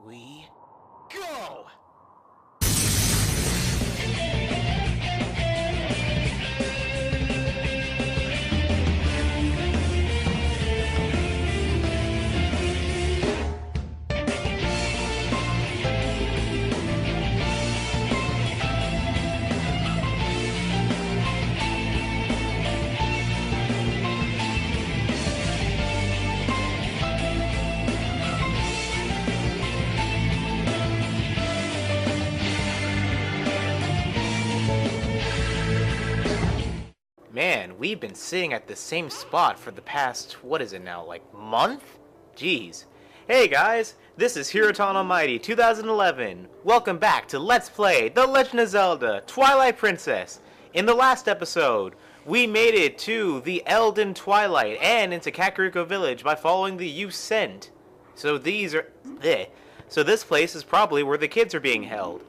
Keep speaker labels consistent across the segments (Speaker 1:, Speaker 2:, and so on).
Speaker 1: we go! Man, we've been sitting at the same spot for the past, what is it now, like month? Jeez. Hey guys, this is Hiroton Almighty 2011. Welcome back to Let's Play The Legend of Zelda Twilight Princess. In the last episode, we made it to the Eldin Twilight and into Kakariko Village by following the youth scent. So these are... So this place is probably where the kids are being held.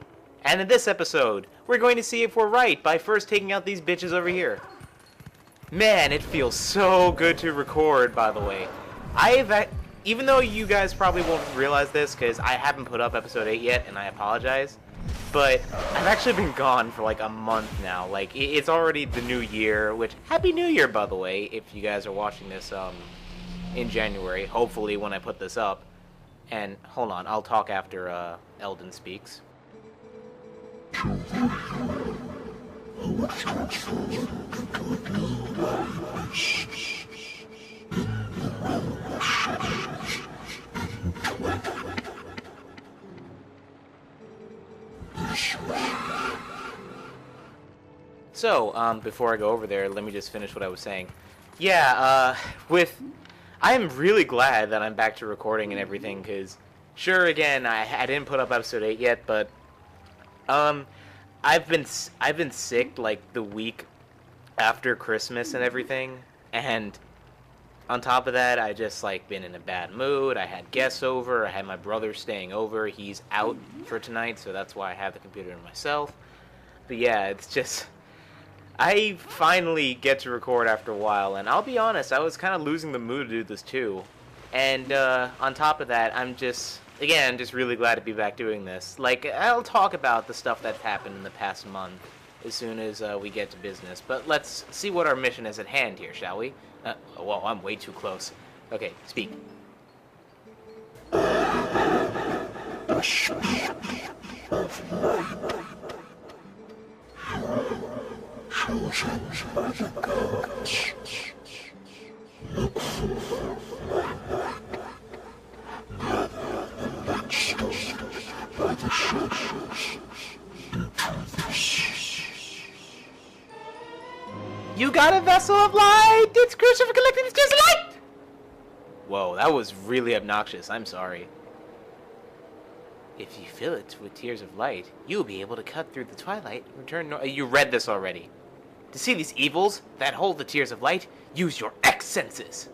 Speaker 1: And in this episode, we're going to see if we're right by first taking out these bitches over here. Man, it feels so good to record, by the way. Even though you guys probably won't realize this, because I haven't put up episode 8 yet, and I apologize, but I've actually been gone for like a month now. Like, it's already the new year, which, Happy New Year, by the way, if you guys are watching this in January, hopefully when I put this up. And, hold on, I'll talk after Eldin speaks. So, before I go over there, let me just finish what I was saying. Yeah, I am really glad that I'm back to recording and everything, because, sure, again, I didn't put up episode 8 yet, but, I've been sick, like, the week after Christmas and everything, and on top of that, I just, like, been in a bad mood. I had guests over, I had my brother staying over. He's out for tonight, so that's why I have the computer to myself. But yeah, it's just... I finally get to record after a while, and I'll be honest, I was kind of losing the mood to do this too. And on top of that, I'm just really glad to be back doing this. Like, I'll talk about the stuff that's happened in the past month as soon as we get to business. But let's see what our mission is at hand here, shall we? Whoa, I'm way too close. Okay, speak. You got a vessel of light! It's crucial for collecting the tears of light! Whoa, that was really obnoxious. I'm sorry. If you fill it with tears of light, you'll be able to cut through the twilight and return you read this already. To see these evils that hold the tears of light, use your X senses.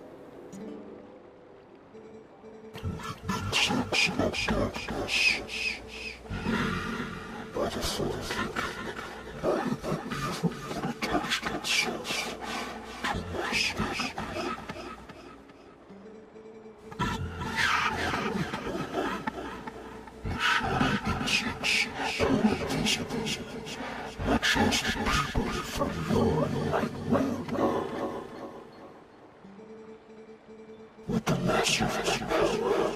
Speaker 1: With the master of his power,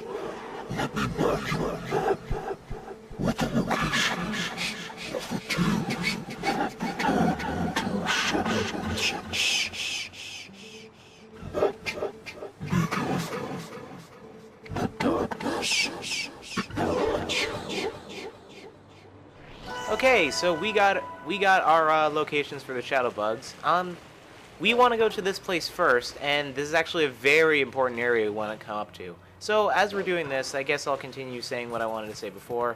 Speaker 1: let me mark your map with the locations of the tombs that have been turned into shadow visions. But leave the darkness acknowledge you. Okay, so we got our locations for the shadow bugs. We want to go to this place first, and this is actually a very important area we want to come up to. So, as we're doing this, I guess I'll continue saying what I wanted to say before.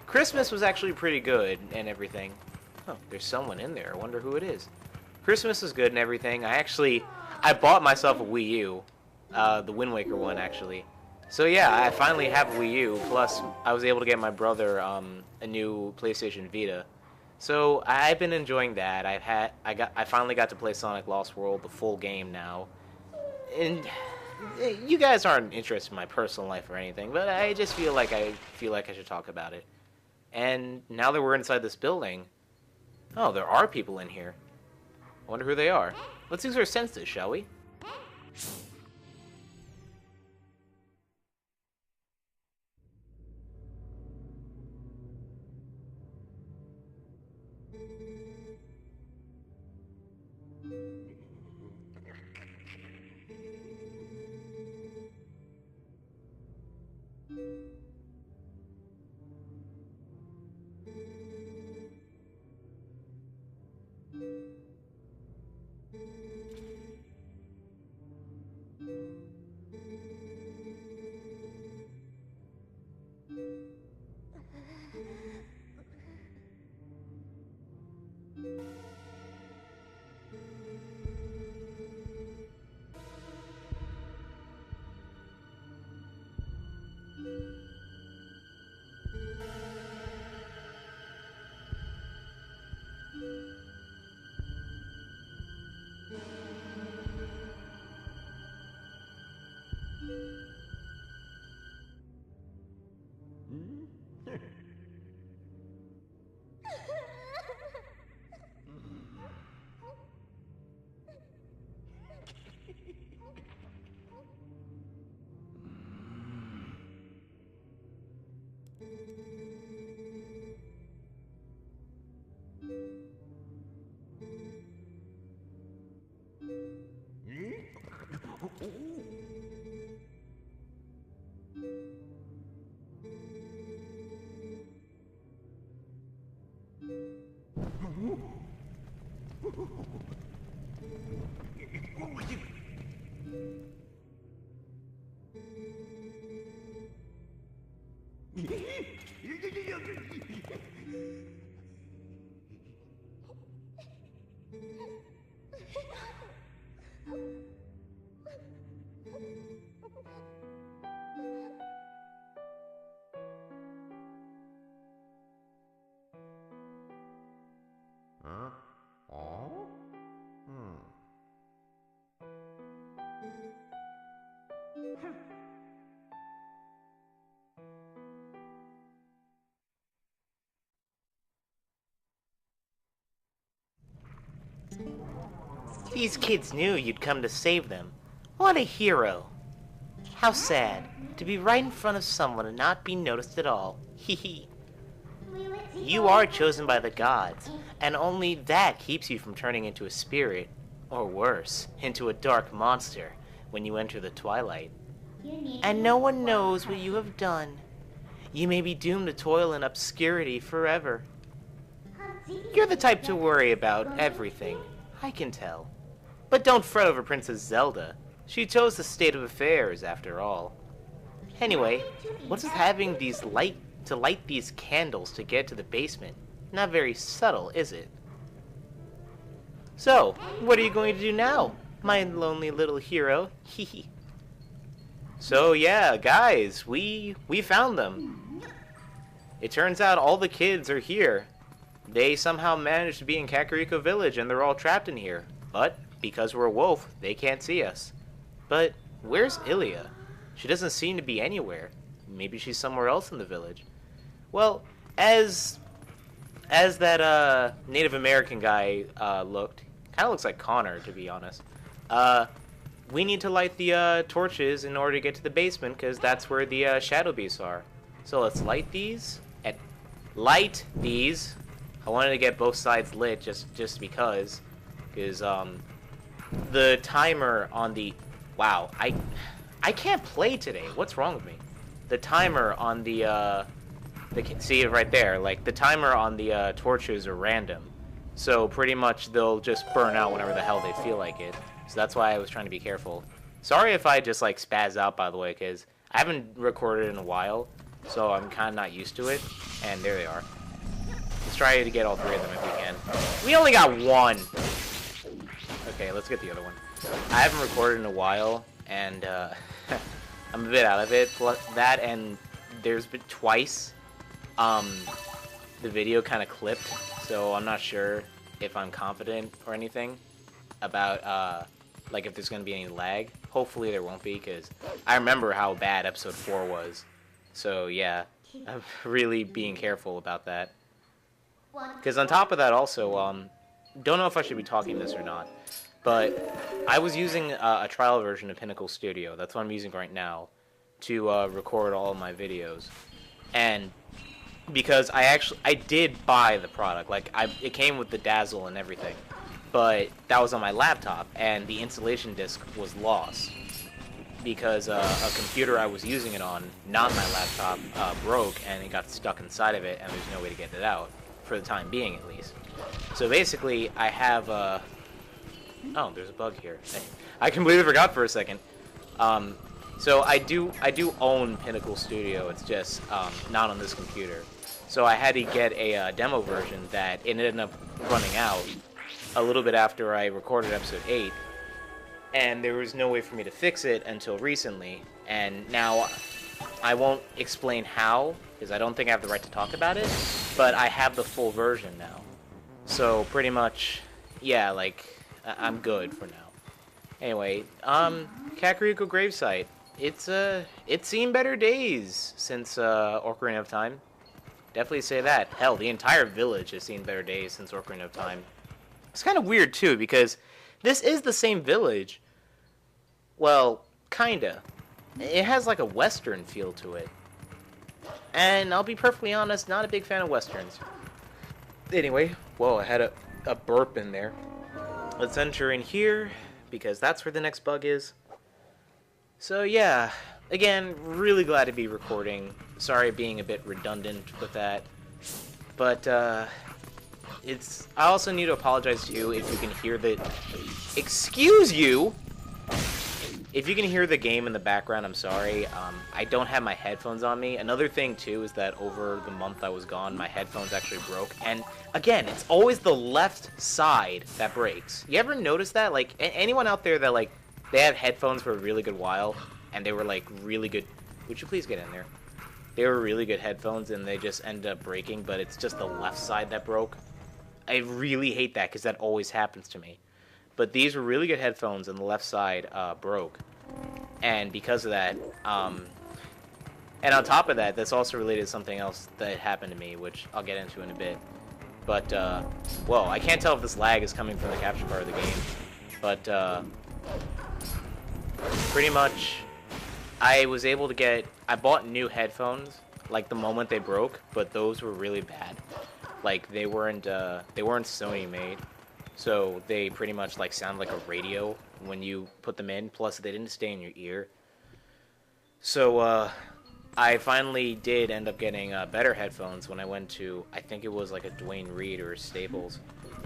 Speaker 1: Christmas was actually pretty good and everything. Oh, there's someone in there. I wonder who it is. Christmas was good and everything. I bought myself a Wii U. The Wind Waker one, actually. So yeah, I finally have a Wii U, plus I was able to get my brother a new PlayStation Vita. So I've been enjoying that. I finally got to play Sonic Lost World, the full game now. And You guys aren't interested in my personal life or anything, but I just feel like I should talk about it. And now that we're inside this building, oh, there are people in here. I wonder who they are. Let's use our senses, shall we?
Speaker 2: Huh? Oh?
Speaker 1: These kids knew you'd come to save them. What a hero. How sad to be right in front of someone and not be noticed at all. Hee hee. You are chosen by the gods, and only that keeps you from turning into a spirit, or worse, into a dark monster when you enter the Twilight. And no one knows what you have done. You may be doomed to toil in obscurity forever. You're the type to worry about everything, I can tell. But don't fret over Princess Zelda. She chose the state of affairs, after all. Anyway, what's with having to light these candles to get to the basement? Not very subtle, is it? So, what are you going to do now, my lonely little hero? Hee. So yeah, guys, we found them. It turns out all the kids are here. They somehow managed to be in Kakariko Village and they're all trapped in here. But because we're a wolf, they can't see us. But where's Ilia? She doesn't seem to be anywhere. Maybe she's somewhere else in the village. Well, as that Native American guy looked, kind of looks like Connor, to be honest. We need to light the torches in order to get to the basement, because that's where the shadow beasts are. So let's light these. Light these. I wanted to get both sides lit just because the timer on the wow, I can't play today. What's wrong with me? The timer on the see it right there. Like the timer on the torches are random, so pretty much they'll just burn out whenever the hell they feel like it. So that's why I was trying to be careful. Sorry if I just like spaz out, by the way, because I haven't recorded in a while, so I'm kind of not used to it. And there they are. Let's try to get all three of them if we can. We only got one. Okay, let's get the other one. I haven't recorded in a while, and I'm a bit out of it. Plus that, and there's been twice the video kind of clipped, so I'm not sure if I'm confident or anything about like if there's gonna be any lag. hopefully there won't be, because I remember how bad episode 4 was. So yeah, I'm really being careful about that. Because on top of that also, don't know if I should be talking this or not, but I was using a trial version of Pinnacle Studio, that's what I'm using right now, to record all of my videos. And because I did buy the product, like, it came with the Dazzle and everything, but that was on my laptop, and the installation disk was lost. Because a computer I was using it on, not my laptop, broke, and it got stuck inside of it, and there's no way to get it out, for the time being at least. So basically, I have oh, there's a bug here. I completely forgot for a second. So I do own Pinnacle Studio, it's just not on this computer. So I had to get a demo version that it ended up running out a little bit after I recorded episode 8. And there was no way for me to fix it until recently, and now I won't explain how, because I don't think I have the right to talk about it, but I have the full version now. So pretty much, yeah, like, I'm good for now. Anyway, Kakariko Gravesite. It's seen better days since Ocarina of Time. Definitely say that. Hell, the entire village has seen better days since Ocarina of Time. It's kind of weird too, because this is the same village. Well, kinda. It has like a western feel to it. And I'll be perfectly honest, not a big fan of westerns. Anyway, whoa, I had a burp in there. Let's enter in here, because that's where the next bug is. So yeah, again, really glad to be recording. Sorry being a bit redundant with that. But, I also need to apologize to you if you can hear the... Excuse you! If you can hear the game in the background, I'm sorry. I don't have my headphones on me. Another thing, too, is that over the month I was gone, my headphones actually broke. And, again, it's always the left side that breaks. You ever notice that? Like, anyone out there that, like, they have headphones for a really good while, and they were, like, really good... Would you please get in there? They were really good headphones, and they just end up breaking, but it's just the left side that broke. I really hate that, because that always happens to me. But these were really good headphones, and the left side broke. And because of that, and on top of that, that's also related to something else that happened to me, which I'll get into in a bit. But, well, I can't tell if this lag is coming from the capture card of the game. But, pretty much, I was able to get... I bought new headphones, like, the moment they broke, but those were really bad. Like, they weren't Sony made. So they pretty much like sound like a radio when you put them in, plus they didn't stay in your ear. So I finally did end up getting better headphones when I went to, I think it was like a Dwayne Reed or Staples.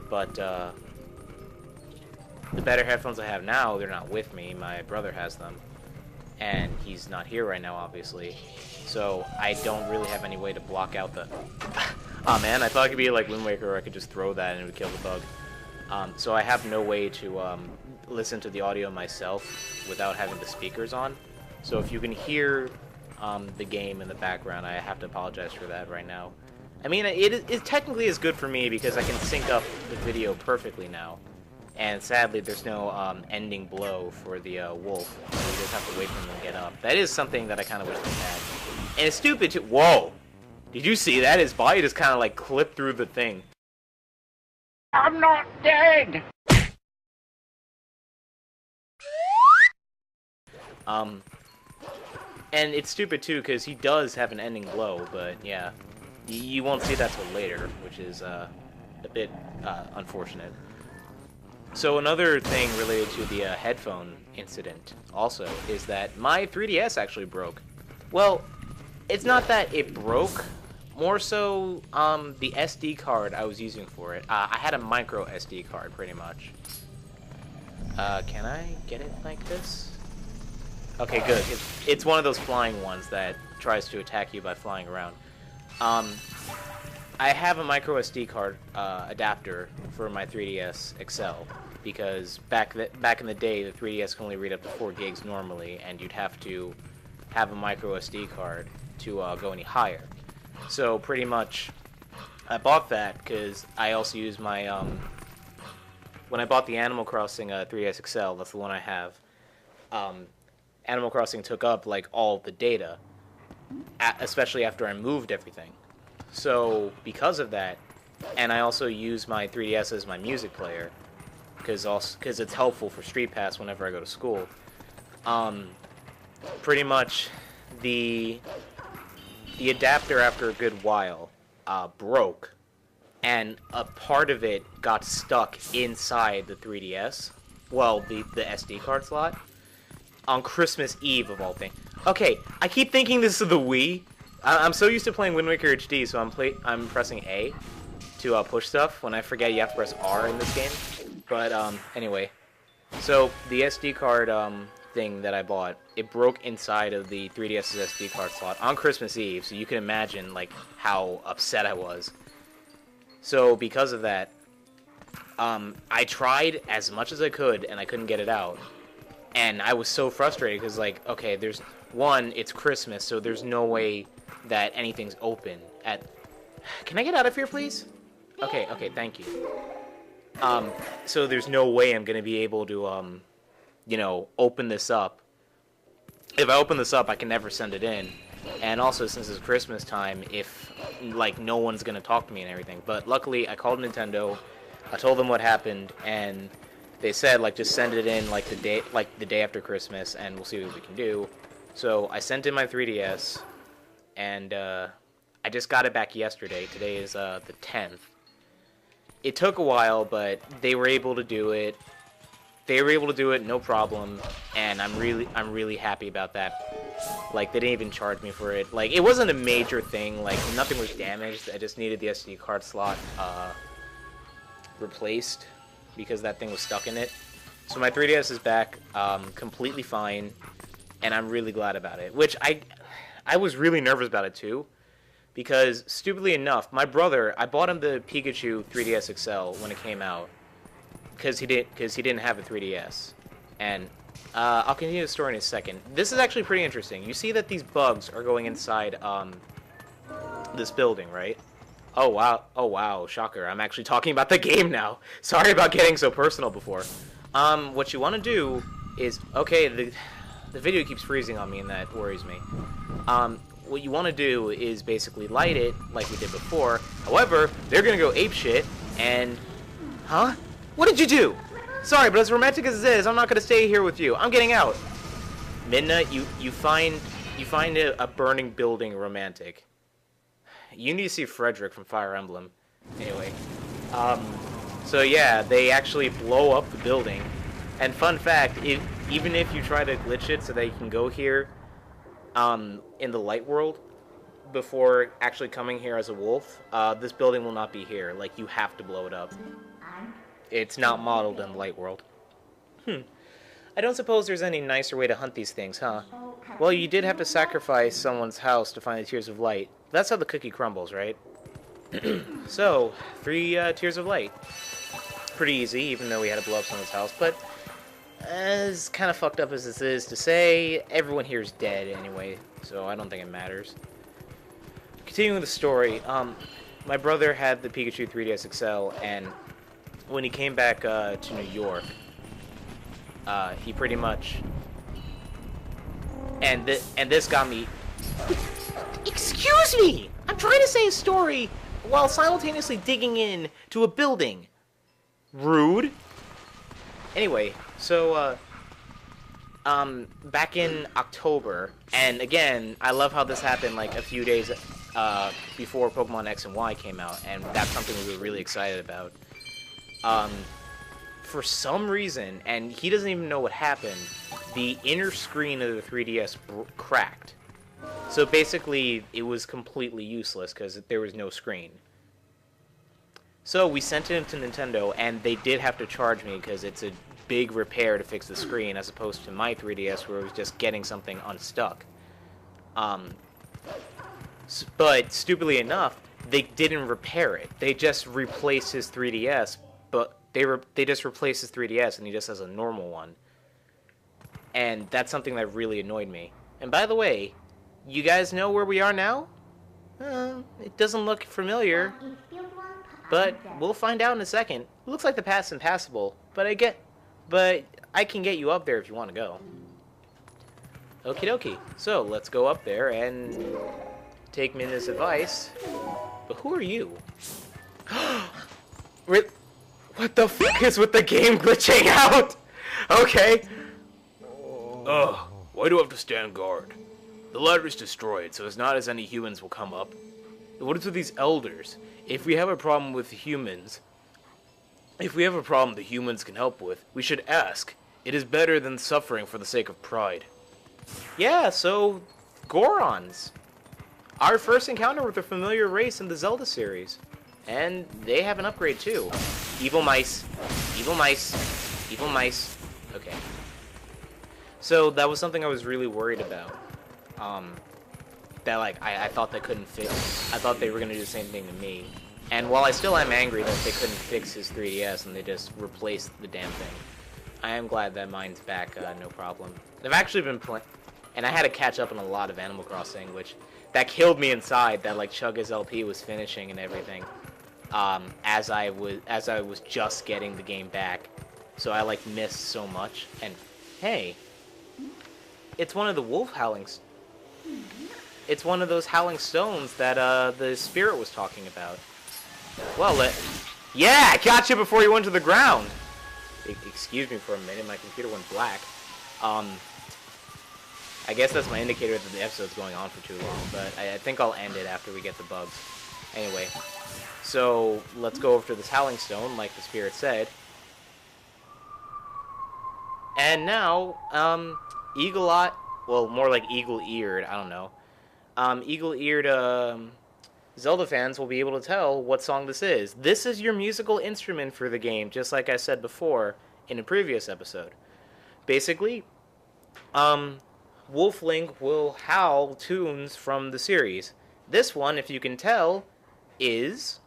Speaker 1: But the better headphones I have now, they're not with me. My brother has them. And he's not here right now, obviously. So I don't really have any way to block out the... Aw, man, I thought it could be like Wind Waker, or I could just throw that and it would kill the bug. So I have no way to listen to the audio myself without having the speakers on. So if you can hear the game in the background, I have to apologize for that right now. I mean, it technically is good for me because I can sync up the video perfectly now. And sadly, there's no ending blow for the wolf. So you just have to wait for him to get up. That is something that I kind of wish they had. And it's stupid too. Whoa! Did you see that? His body just kind of like clipped through the thing.
Speaker 3: I'm not dead!
Speaker 1: And it's stupid too, because he does have an ending blow, but yeah. You won't see that till later, which is a bit unfortunate. So another thing related to the headphone incident, also, is that my 3DS actually broke. Well, it's not that it broke. More so, the SD card I was using for it. I had a micro SD card, pretty much. Can I get it like this? Okay, good. It's one of those flying ones that tries to attack you by flying around. I have a micro SD card adapter for my 3DS XL, because back in the day, the 3DS can only read up to 4 gigs normally, and you'd have to have a micro SD card to go any higher. So pretty much, I bought that because I also use my, when I bought the Animal Crossing 3DS XL, that's the one I have, Animal Crossing took up like all the data, especially after I moved everything. So because of that, and I also use my 3DS as my music player, because it's helpful for Street Pass whenever I go to school. Pretty much the adapter after a good while broke, and a part of it got stuck inside the 3DS. Well, the SD card slot on Christmas Eve of all things. Okay, I keep thinking this is the Wii. I'm so used to playing Wind Waker HD, so I'm pressing A to push stuff. When I forget, you have to press R in this game. But anyway, so the SD card thing that I bought, it broke inside of the 3DS's SD card slot on Christmas Eve. So you can imagine like how upset I was. So because of that, I tried as much as I could, and I couldn't get it out. And I was so frustrated because, like, okay, there's one, it's Christmas, so there's no way that anything's open at... Can I get out of here, please? Okay, thank you. So there's no way I'm going to be able to, you know, open this up. If I open this up, I can never send it in. And also, since it's Christmas time, if, like, no one's going to talk to me and everything. But luckily, I called Nintendo, I told them what happened, and they said, like, just send it in, like, the day after Christmas, and we'll see what we can do. So I sent in my 3DS, and I just got it back yesterday. Today is the 10th. It took a while, but they were able to do it. They were able to do it, no problem, and I'm really happy about that. Like, they didn't even charge me for it. Like, it wasn't a major thing. Like, nothing was damaged. I just needed the SD card slot replaced because that thing was stuck in it. So my 3DS is back, completely fine, and I'm really glad about it. Which I was really nervous about it too, because stupidly enough, my brother, I bought him the Pikachu 3DS XL when it came out, because he didn't have a 3DS, and I'll continue the story in a second. This is actually pretty interesting. You see that these bugs are going inside this building, right? Oh wow, shocker. I'm actually talking about the game now. Sorry about getting so personal before. What you want to do is, okay, the video keeps freezing on me and that worries me. What you want to do is basically light it like we did before. However, they're gonna go apeshit and... Huh? What did you do? Sorry, but as romantic as it is, I'm not gonna stay here with you. I'm getting out. Midna, you find a burning building romantic. You need to see Frederick from Fire Emblem. Anyway, so yeah, they actually blow up the building. And fun fact, even if you try to glitch it so that you can go here, in the light world, before actually coming here as a wolf, this building will not be here. Like, you have to blow it up. It's not modeled in the light world. I don't suppose there's any nicer way to hunt these things, huh? Well, you did have to sacrifice someone's house to find the Tears of Light. That's how the cookie crumbles, right? So, 3 Tears of Light. Pretty easy, even though we had to blow up someone's house, but as kind of fucked up as this is to say, everyone here is dead anyway, so I don't think it matters. Continuing the story, my brother had the Pikachu 3DS XL, and when he came back to New York, he pretty much... And this got me... Excuse me! I'm trying to say a story while simultaneously digging in to a building. Rude. Anyway, so, back in October, and again, I love how this happened like a few days before Pokemon X and Y came out, and that's something we were really excited about. For some reason, and he doesn't even know what happened, the inner screen of the 3DS cracked. So basically, it was completely useless because there was no screen. So we sent it to Nintendo, and they did have to charge me because it's a big repair to fix the screen, as opposed to my 3DS where it was just getting something unstuck. But stupidly enough, they didn't repair it. They just replaced his 3DS, but they just replaced his 3DS, and he just has a normal one. And that's something that really annoyed me. And by the way, you guys know where we are now? It doesn't look familiar, but we'll find out in a second. It looks like the path's impassable, but I can get you up there if you want to go. Okie dokie. So, let's go up there and take Mina's advice. But who are you? What the fuck is with the game glitching out? Okay. Ugh, why do I have to stand guard? The ladder is destroyed, so it's not as any humans will come up. What is with these elders? If we have a problem with humans, if we have a problem the humans can help with, we should ask. It is better than suffering for the sake of pride. Yeah, so, Gorons. Our first encounter with a familiar race in the Zelda series. And they have an upgrade too. Evil mice. Evil mice. Evil mice. Okay. So that was something I was really worried about. That like, I thought they couldn't fix. I thought they were going to do the same thing to me. And while I still am angry that they couldn't fix his 3DS and they just replaced the damn thing, I am glad that mine's back, no problem. I've actually been playing, and I had to catch up on a lot of Animal Crossing, which, that killed me inside, that like Chugga's LP was finishing and everything, as I was just getting the game back. So I like missed so much, and hey, it's one of the wolf howlings. It's one of those howling stones that, the spirit was talking about. Well, yeah, I got you before you went to the ground! Excuse me for a minute, my computer went black. I guess that's my indicator that the episode's going on for too long, but I think I'll end it after we get the bugs. Anyway, so let's go over to this howling stone, like the spirit said. And now, eagle-eyed, well, more like eagle-eared, I don't know. Eagle-eared, Zelda fans will be able to tell what song this is. This is your musical instrument for the game, just like I said before in a previous episode. Basically, Wolf Link will howl tunes from the series. This one, if you can tell, is...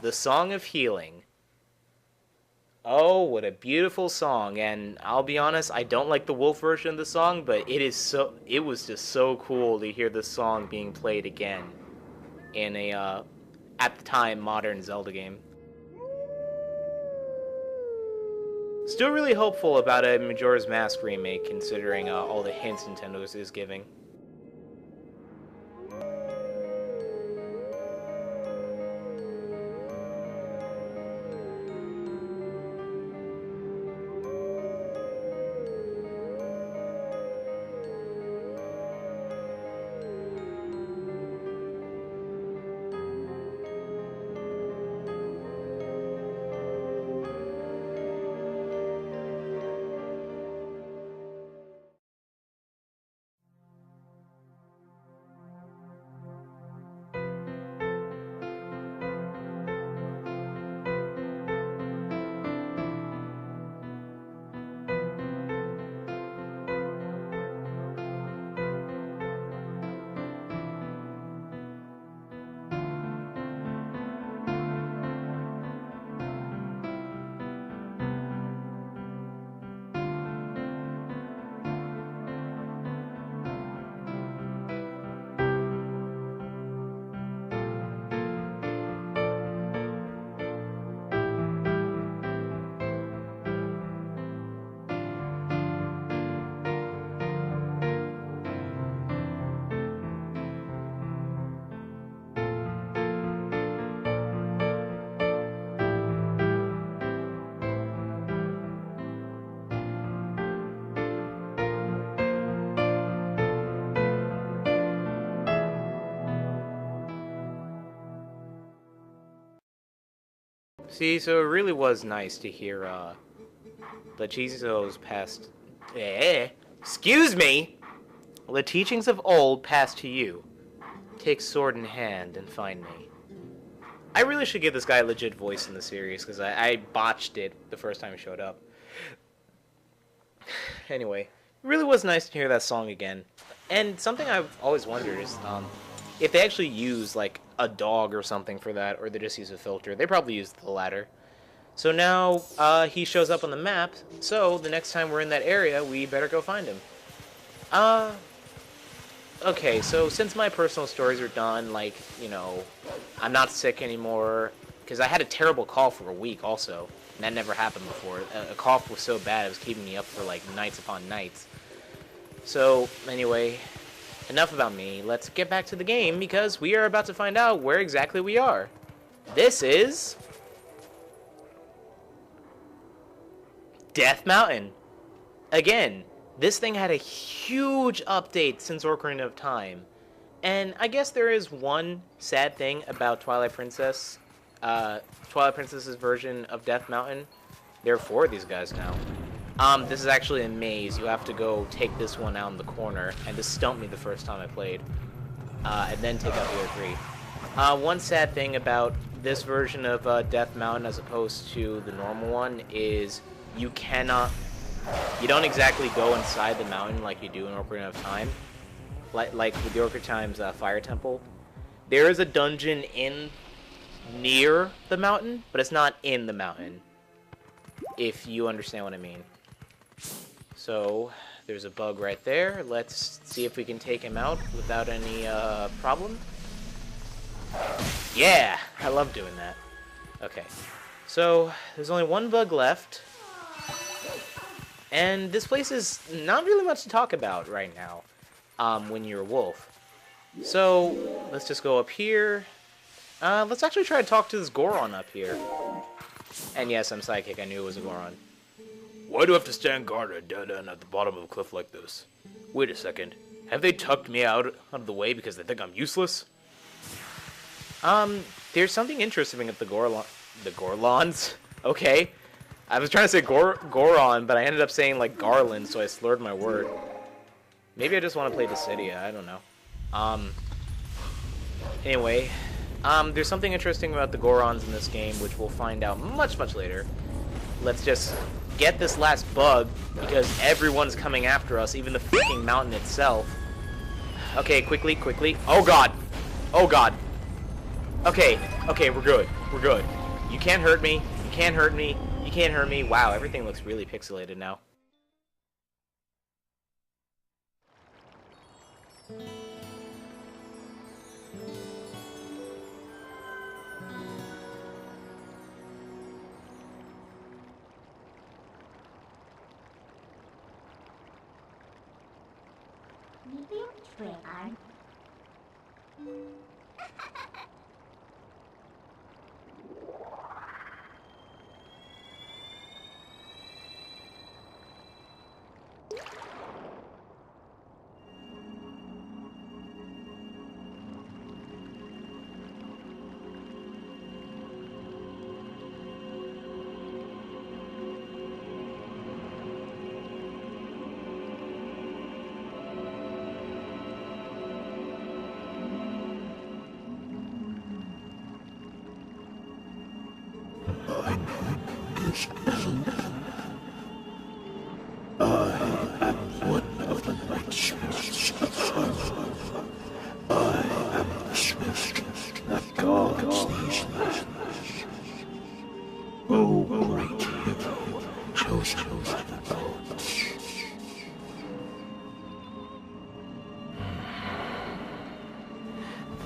Speaker 1: The Song of Healing. Oh, what a beautiful song, and I'll be honest, I don't like the wolf version of the song, but it was just so cool to hear this song being played again in a, at the time, modern Zelda game. Still really hopeful about a Majora's Mask remake, considering all the hints Nintendo is giving. See, so it really was nice to hear, Lachizo's past... excuse me! The teachings of old pass to you. Take sword in hand and find me. I really should give this guy a legit voice in the series, because I botched it the first time he showed up. Anyway, it really was nice to hear that song again. And something I've always wondered is, if they actually use, like, a dog or something for that, or they just use a filter. They probably use the latter. So now, he shows up on the map, so the next time we're in that area, we better go find him. Okay, so since my personal stories are done, like, you know, I'm not sick anymore, because I had a terrible cough for a week also, and that never happened before. A cough was so bad it was keeping me up for like nights upon nights. So anyway, enough about me. Let's get back to the game because we are about to find out where exactly we are. This is Death Mountain. Again, this thing had a huge update since Ocarina of Time. And I guess there is one sad thing about Twilight Princess's version of Death Mountain. There are 4 of these guys now. This is actually a maze. You have to go take this one out in the corner, and this stumped me the first time I played. And then take out the other 3. One sad thing about this version of Death Mountain as opposed to the normal one is you don't exactly go inside the mountain like you do in Ocarina of Time. Like with the Ocarina of Time's Fire Temple. There is a dungeon near the mountain, but it's not in the mountain. If you understand what I mean. So, there's a bug right there. Let's see if we can take him out without any problem. Yeah! I love doing that. Okay. So, there's only one bug left. And this place is not really much to talk about right now when you're a wolf. So, let's just go up here. Let's actually try to talk to this Goron up here. And yes, I'm psychic. I knew it was a Goron. Why do I have to stand guard at a dead end at the bottom of a cliff like this? Wait a second. Have they tucked me out of the way because they think I'm useless? There's something interesting at the Gorlons. Okay. I was trying to say Goron, but I ended up saying, like, Garland, so I slurred my word. Maybe I just want to play Dissidia. I don't know. Anyway, there's something interesting about the Gorons in this game, which we'll find out much, much later. Let's just get this last bug, because everyone's coming after us, even the freaking mountain itself. Okay, quickly, quickly. Oh, God. Oh, God. Okay, okay, we're good. We're good. You can't hurt me. You can't hurt me. You can't hurt me. Wow, everything looks really pixelated now.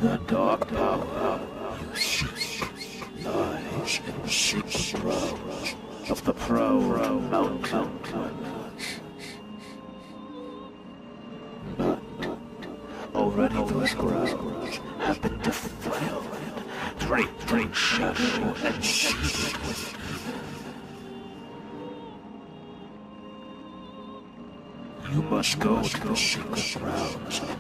Speaker 3: The dark power you seek lies in the secret ground of the proud mountain climbers. But already those grounds have been defiled, draped in shadow and sealed with evil. You must go to the secret grounds and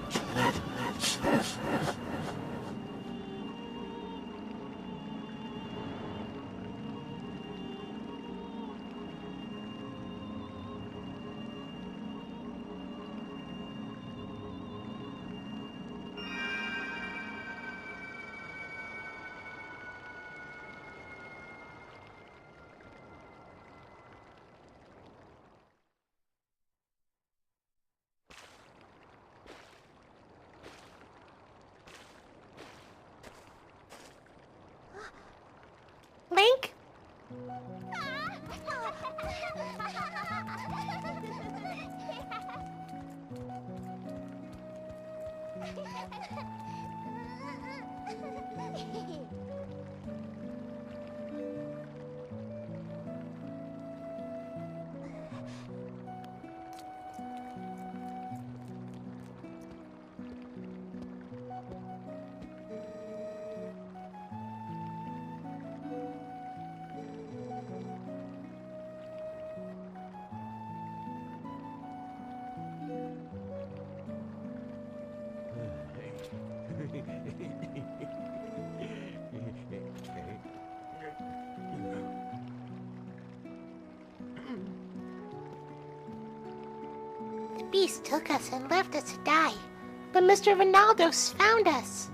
Speaker 4: beast took us and left us to die. But Mr. Ronaldo's found us.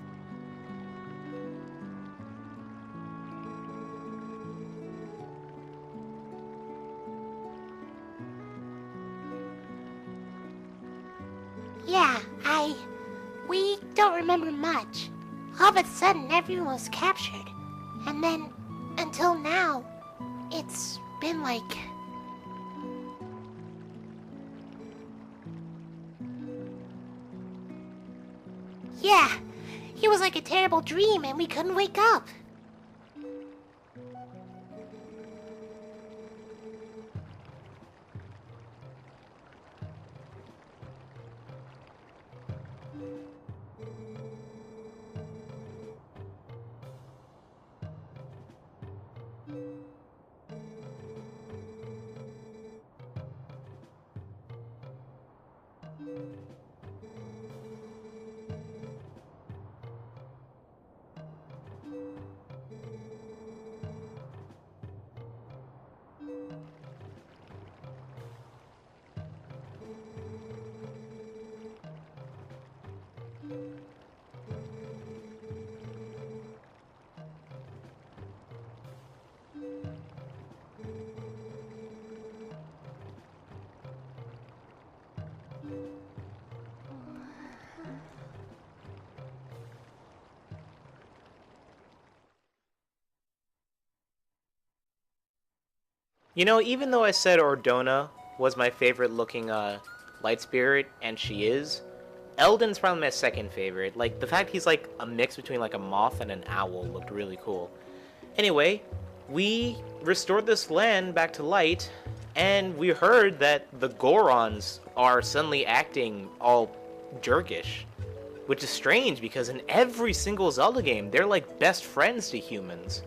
Speaker 4: Yeah, we don't remember much. All of a sudden, everyone was captured. And then, until now, it's been like... Yeah, it was like a terrible dream and we couldn't wake up.
Speaker 1: You know, even though I said Ordona was my favorite looking light spirit, and she is, Eldin's probably my second favorite. Like, the fact he's like a mix between like a moth and an owl looked really cool. Anyway, we restored this land back to light, and we heard that the Gorons are suddenly acting all jerkish. Which is strange, because in every single Zelda game, they're like best friends to humans.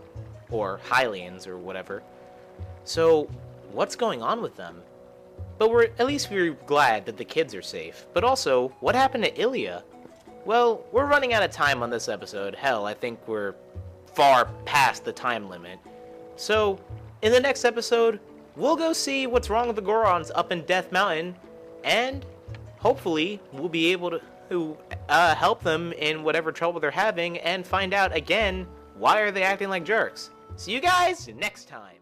Speaker 1: Or Hylians, or whatever. So, what's going on with them? But at least we're glad that the kids are safe. But also, what happened to Ilia? Well, we're running out of time on this episode. Hell, I think we're far past the time limit. So, in the next episode, we'll go see what's wrong with the Gorons up in Death Mountain, and hopefully we'll be able to help them in whatever trouble they're having and find out again, why are they acting like jerks. See you guys next time.